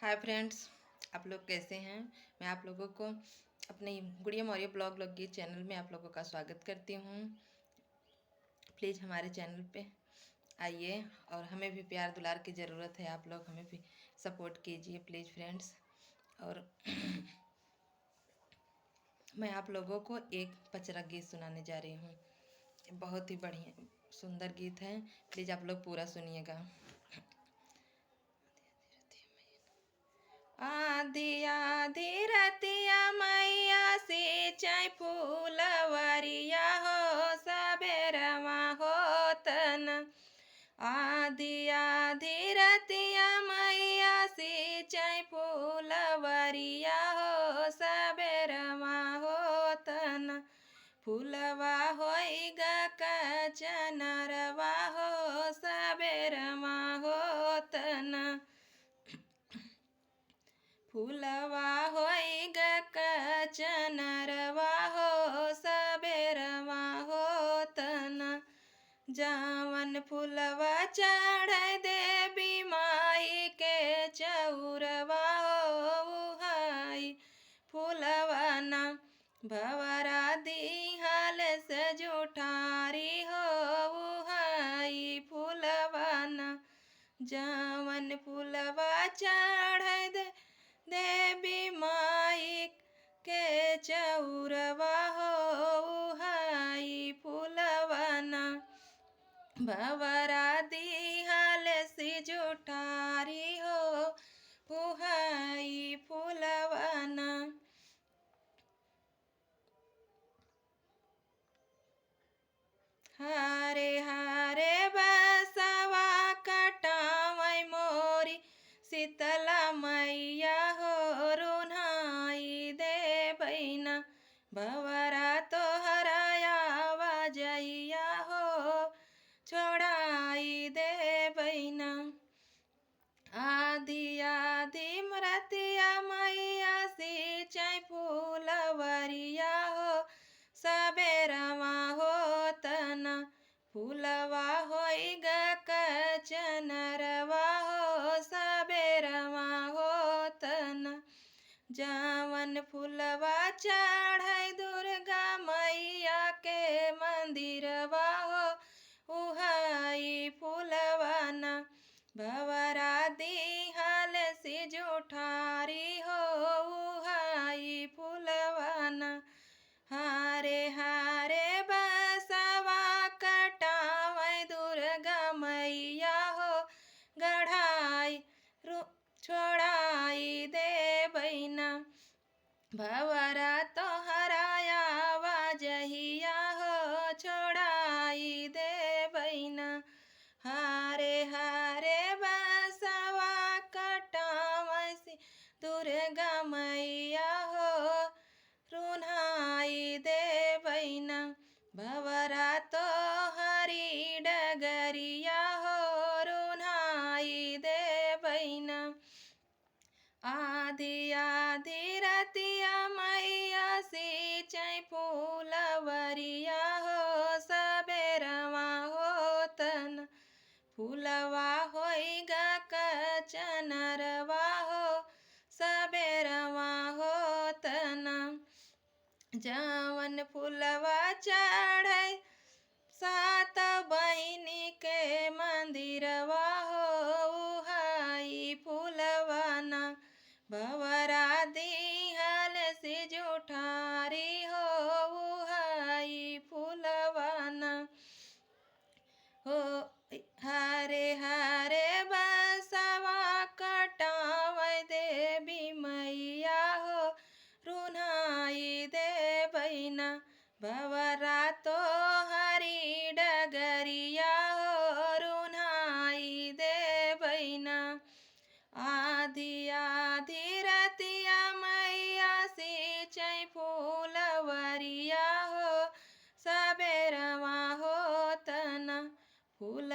Hi friends, आप लोग कैसे हैं। मैं आप लोगों को अपने गुड़िया मौर्य ब्लॉग के चैनल में आप लोगों का स्वागत करती हूँ। प्लीज़ हमारे चैनल पे आइए और हमें भी प्यार दुलार की ज़रूरत है। आप लोग हमें भी सपोर्ट कीजिए प्लीज़ फ्रेंड्स। और मैं आप लोगों को एक पचरा गीत सुनाने जा रही हूँ। बहुत ही बढ़िया सुंदर गीत है, प्लीज़ आप लोग पूरा सुनिएगा। आधी आधी रतिया मैया सिंचाई फूलवरिया हो सबेरवा होतन। आधी आधी रतिया मैया सिंचाई फूलवरिया हो सबेरवा होतन। फूलवा होई गा कचनरवा हो सबेरवा होतन। फूलवा होई गा कचनरवा हो सबेरवा होतन। जावन फूलवा चढ़ देवी माई के चौरवा हो हाई फूलवा ना भवरा दिहाल से जुठारी हो हाई फूलवा ना। जावन फूलवा चढ़ देवी माई के चौरवा हो हाई फूलवा ना भवरा दिहाल सी जुठारी हो हाई फूलवा ना। हारे हारे बसवा कटावै मोरी शीतला मैया हो रुन्हाई दे बैना। भवरा तोहराया वाजैया हो छोड़ाई दे बैना। आधी आधी मरतिया मैया सिंचाई फूलवरिया हो सबेरवा होतन। फूलवा होई गा कचनरवा हो सबेरवा होतन। जावन फूलवा चढ़ै दुर्गा मैया के मंदिरवा हो उहाई फूलवा ना भवरा दिहाल सी जुठारी हो उहाई फूलवा ना। हारे हारे बसवा कटावै दुर्गा मैया हो गढ़ाई छोड़ाई दे बैना। भवरा तोहराया वाजहिया हो छोड़ाई दे बैना। हारे हारे बसवा कटावै सी दुर्गा मैया हो रुन्हाई दे बैना। भवरा तो हरी डगरिया हो रुन्हाई दे बैना। आधी आधी रतिया मैया सिंचाई फूलवरिया हो सबेरवा होतन। फूलवा होई गा कचनरवा हो सबेरवा होतन। जावन फूलवा चढ़ै सात बहिनी के मंदिरवा हो हाई फूलवा ना भवरा दिहाल सी जुठारी हो हाई फूलवा ना। हो हारे हारे बसवा कटावै देवी मैया हो रुन्हाई दे बैना। भवरा तो हरी डगरिया हो रुन्हाई दे बैना। आधी आधी रतिया मैया सिंचाई फूलवरिया हो सबेरवा होतन। फूल